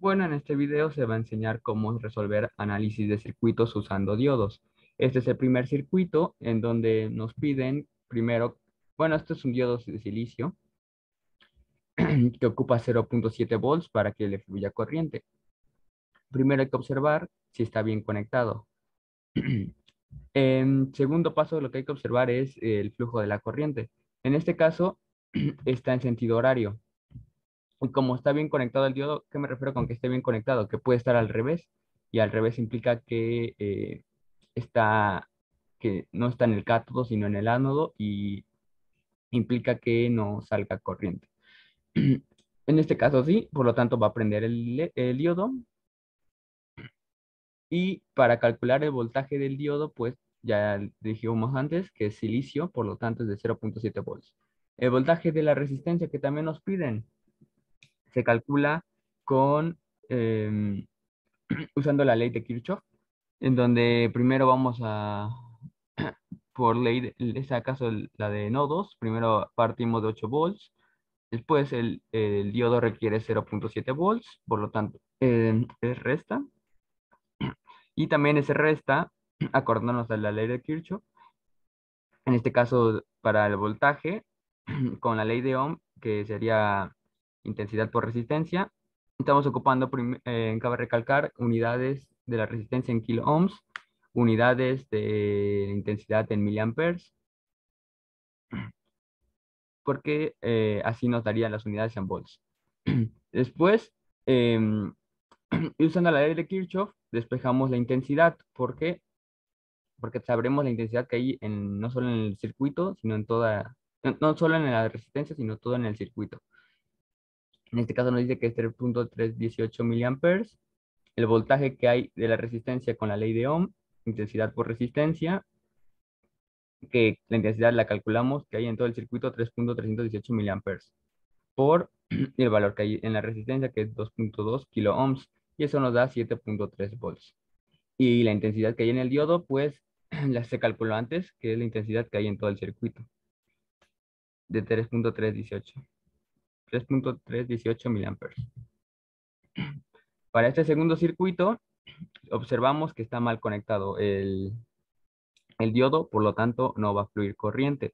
Bueno, en este video se va a enseñar cómo resolver análisis de circuitos usando diodos. Este es el primer circuito en donde nos piden primero, bueno, este es un diodo de silicio que ocupa 0.7 volts para que le fluya corriente. Primero hay que observar si está bien conectado. En segundo paso, lo que hay que observar es el flujo de la corriente. En este caso, está en sentido horario. Y como está bien conectado el diodo, ¿qué me refiero con que esté bien conectado? Que puede estar al revés. Y al revés implica que está, que no está en el cátodo, sino en el ánodo, y implica que no salga corriente. En este caso sí, por lo tanto va a prender el diodo. Y para calcular el voltaje del diodo, pues ya dijimos antes que es silicio, por lo tanto es de 0.7 volts. El voltaje de la resistencia que también nos piden se calcula con usando la ley de Kirchhoff, en donde primero vamos a, por ley, en este caso la de nodos, primero partimos de 8 volts, después el diodo requiere 0.7 volts, por lo tanto, es resta, y también ese resta, acordándonos de la ley de Kirchhoff, en este caso para el voltaje, con la ley de Ohm, que sería intensidad por resistencia, estamos ocupando, cabe recalcar, unidades de la resistencia en kilo ohms, unidades de intensidad en miliamperes, porque así nos daría las unidades en volts. Después, em, usando la ley de Kirchhoff, despejamos la intensidad. ¿Por qué? Porque sabremos la intensidad que hay no solo en el circuito, sino en toda, no solo en la resistencia, sino todo en el circuito. En este caso nos dice que es 3.318 miliamperes. El voltaje que hay de la resistencia con la ley de Ohm, intensidad por resistencia, que la intensidad la calculamos que hay en todo el circuito 3.318 miliamperes por el valor que hay en la resistencia, que es 2.2 kilo ohms, y eso nos da 7.3 volts. Y la intensidad que hay en el diodo, pues la se calculó antes, que es la intensidad que hay en todo el circuito, de 3.318 miliamperes. Para este segundo circuito, observamos que está mal conectado el diodo, por lo tanto no va a fluir corriente.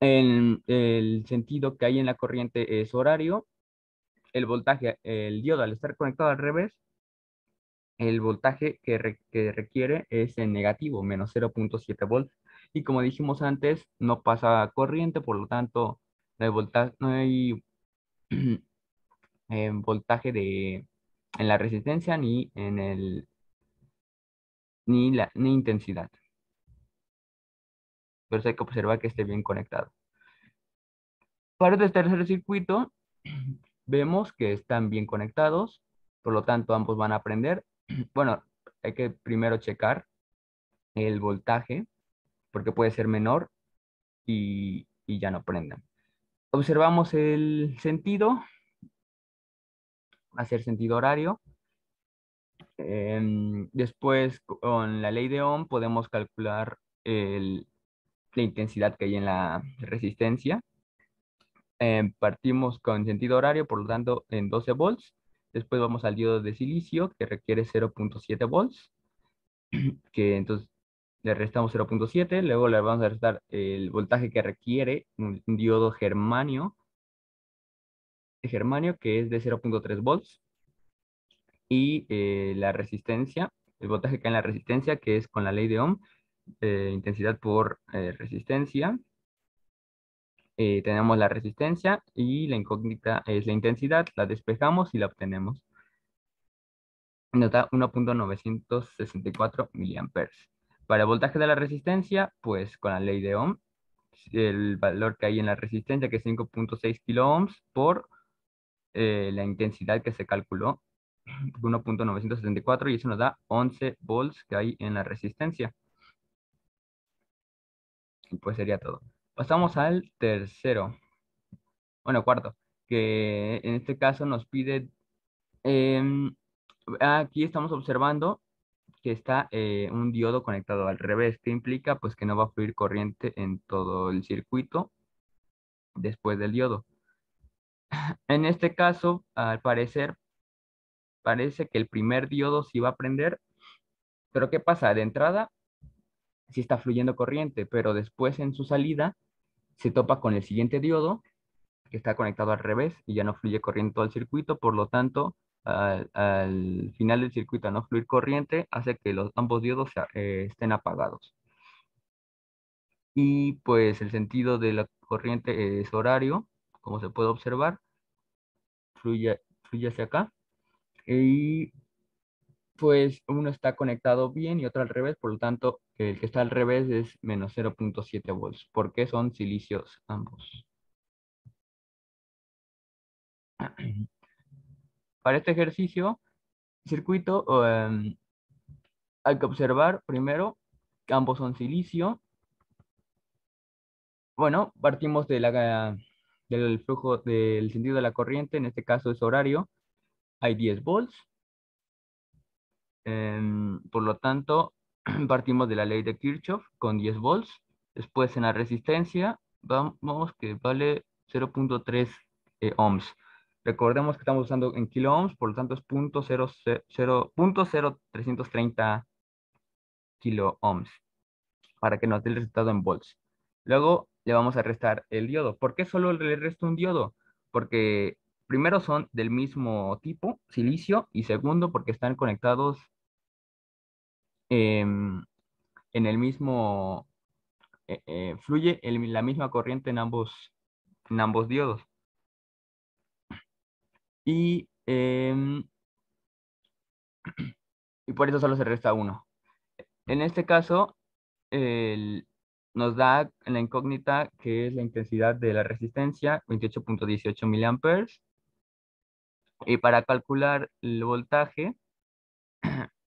El sentido que hay en la corriente es horario. El voltaje, el diodo al estar conectado al revés, el voltaje que requiere es en negativo, menos 0.7 volts. Y como dijimos antes, no pasa corriente, por lo tanto, no hay voltaje en la resistencia ni intensidad. Pero hay que observar que esté bien conectado. Para este tercer circuito, vemos que están bien conectados, por lo tanto, ambos van a prender. Bueno, hay que primero checar el voltaje, porque puede ser menor y ya no prendan. Observamos el sentido, va a ser sentido horario. Después, con la ley de Ohm, podemos calcular la intensidad que hay en la resistencia. Partimos con sentido horario, por lo tanto, en 12 volts. Después vamos al diodo de silicio, que requiere 0.7 volts, que entonces le restamos 0.7. Luego le vamos a restar el voltaje que requiere un diodo germanio, que es de 0.3 volts. Y la resistencia, el voltaje que hay en la resistencia, que es con la ley de Ohm, intensidad por resistencia. Tenemos la resistencia y la incógnita es la intensidad, la despejamos y la obtenemos. Nos da 1.964 miliamperes. Para el voltaje de la resistencia, pues con la ley de Ohm, el valor que hay en la resistencia, que es 5.6 kilo ohms, por la intensidad que se calculó, 1.964, y eso nos da 11 volts que hay en la resistencia. Y pues sería todo. Pasamos al tercero, bueno, cuarto, que en este caso nos pide, em, aquí estamos observando que está un diodo conectado al revés. ¿Qué implica? Pues que no va a fluir corriente en todo el circuito después del diodo. En este caso, al parecer, parece que el primer diodo sí va a prender, pero ¿qué pasa? De entrada sí está fluyendo corriente, pero después en su salida se topa con el siguiente diodo que está conectado al revés y ya no fluye corriente todo el circuito, por lo tanto, al final del circuito, al no fluir corriente, hace que ambos diodos estén apagados. Y pues el sentido de la corriente es horario, como se puede observar, fluye hacia acá. Y pues uno está conectado bien y otro al revés, por lo tanto, el que está al revés es menos 0.7 volts, porque son silicios ambos. Para este ejercicio, circuito, hay que observar primero que ambos son silicio. Bueno, partimos del flujo del sentido de la corriente, en este caso es horario, hay 10 volts. Por lo tanto, partimos de la ley de Kirchhoff con 10 volts. Después en la resistencia, vamos que vale 0.3 ohms. Recordemos que estamos usando en kilo ohms, por lo tanto es 0.0330 kilo ohms para que nos dé el resultado en volts. Luego le vamos a restar el diodo. ¿Por qué solo le resto un diodo? Porque primero son del mismo tipo, silicio, y segundo porque están conectados em, en el mismo, fluye la misma corriente en ambos diodos. Y, y por eso solo se resta uno. En este caso, el- nos da la incógnita que es la intensidad de la resistencia, 28.18 miliamperes. Y para calcular el voltaje,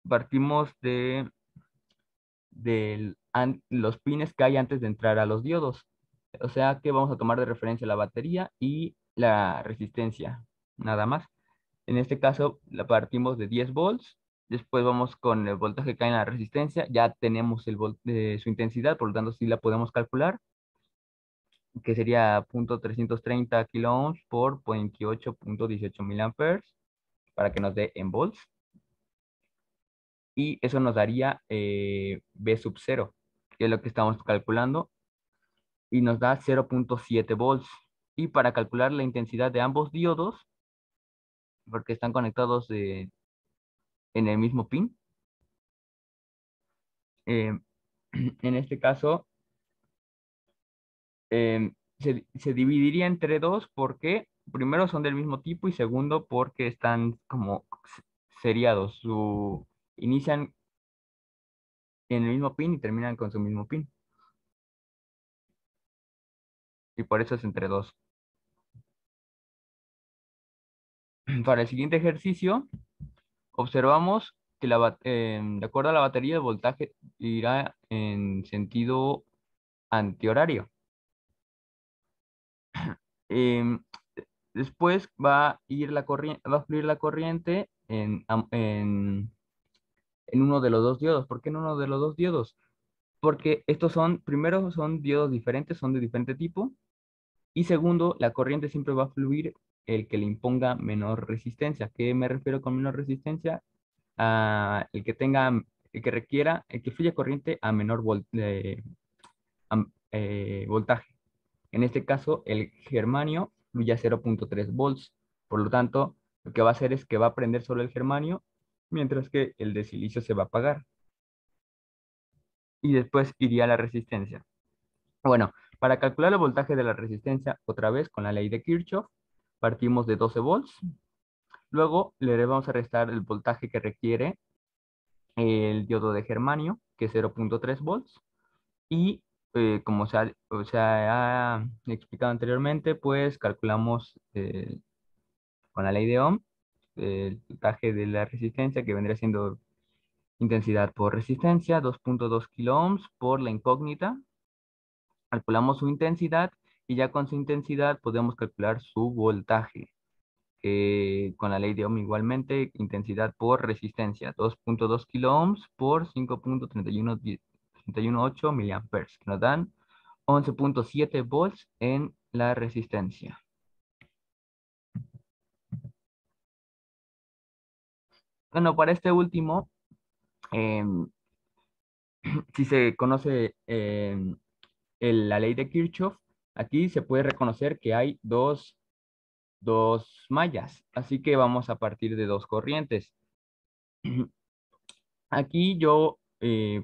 partimos de los pines que hay antes de entrar a los diodos. O sea que vamos a tomar de referencia la batería y la resistencia, nada más. En este caso, la partimos de 10 volts. Después vamos con el voltaje que hay en la resistencia. Ya tenemos su intensidad, por lo tanto sí la podemos calcular, que sería 0.330 kilo ohms por 28.18 miliamperes para que nos dé en volts. Y eso nos daría B sub 0, que es lo que estamos calculando, y nos da 0.7 volts. Y para calcular la intensidad de ambos diodos, porque están conectados en el mismo pin, eh, en este caso se dividiría entre dos porque primero son del mismo tipo y segundo porque están como seriados, inician en el mismo pin y terminan con su mismo pin. Y por eso es entre dos. Para el siguiente ejercicio, observamos que de acuerdo a la batería, el voltaje irá en sentido antihorario. Em, Después va a fluir la corriente en uno de los dos diodos. ¿Por qué en uno de los dos diodos? Porque primero son diodos diferentes, son de diferente tipo. Y segundo, la corriente siempre va a fluir el que le imponga menor resistencia. ¿Qué me refiero con menor resistencia? El que fluya corriente a menor voltaje. En este caso, el germanio fluye a 0.3 volts. Por lo tanto, lo que va a hacer es que va a prender solo el germanio, mientras que el de silicio se va a apagar. Y después iría la resistencia. Bueno, para calcular el voltaje de la resistencia, otra vez con la ley de Kirchhoff, partimos de 12 volts. Luego le vamos a restar el voltaje que requiere el diodo de germanio, que es 0.3 volts. Y como se ha explicado anteriormente, pues calculamos con la ley de Ohm el voltaje de la resistencia, que vendría siendo intensidad por resistencia, 2.2 kilo ohms por la incógnita. Calculamos su intensidad y ya con su intensidad podemos calcular su voltaje. Con la ley de Ohm igualmente, intensidad por resistencia, 2.2 kilo ohms por 5.318 miliamperes, que nos dan 11.7 volts en la resistencia. Bueno, para este último, em, si se conoce la ley de Kirchhoff, aquí se puede reconocer que hay dos mallas, así que vamos a partir de dos corrientes. Aquí yo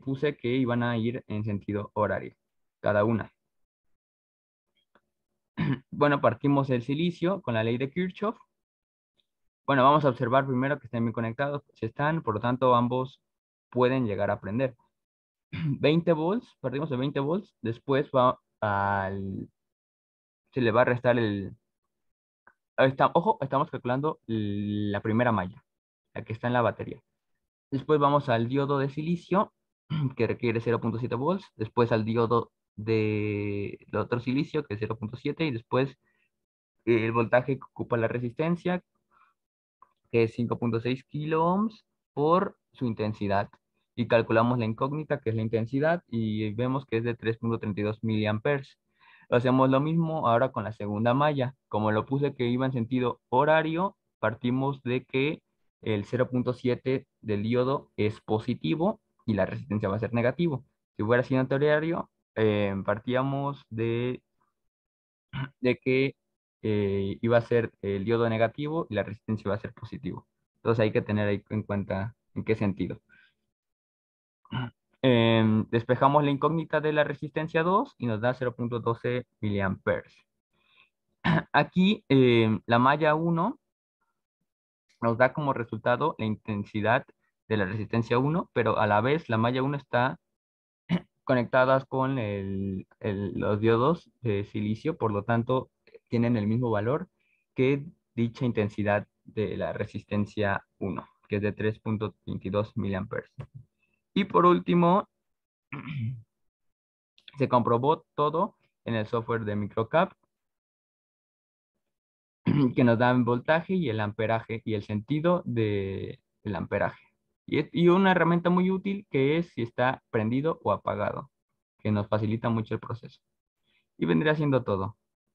puse que iban a ir en sentido horario, cada una. Bueno, partimos del silicio con la ley de Kirchhoff. Bueno, vamos a observar primero que estén bien conectados. Si están, por lo tanto, ambos pueden llegar a prender. 20 volts, partimos de 20 volts. Después se le va a restar ojo, estamos calculando la primera malla, la que está en la batería. Después vamos al diodo de silicio, que requiere 0.7 volts. Después al diodo de otro silicio, que es 0.7. Y después el voltaje que ocupa la resistencia, que es 5.6 kilo ohms por su intensidad. Y calculamos la incógnita, que es la intensidad, y vemos que es de 3.32 miliamperes. Hacemos lo mismo ahora con la segunda malla. Como lo puse que iba en sentido horario, partimos de que el 0.7 del diodo es positivo y la resistencia va a ser negativo. Si hubiera sido en horario, partíamos de que iba a ser el diodo negativo y la resistencia iba a ser positivo. Entonces hay que tener ahí en cuenta en qué sentido. Despejamos la incógnita de la resistencia 2 y nos da 0.12 miliamperes. Aquí la malla 1 nos da como resultado la intensidad de la resistencia 1, pero a la vez la malla 1 está conectadas con los diodos de silicio, por lo tanto tienen el mismo valor que dicha intensidad de la resistencia 1, que es de 3.22 miliamperes. Y por último, se comprobó todo en el software de Microcap, que nos dan voltaje y el amperaje y el sentido del amperaje. Y una herramienta muy útil que es si está prendido o apagado, que nos facilita mucho el proceso. Y vendría siendo todo.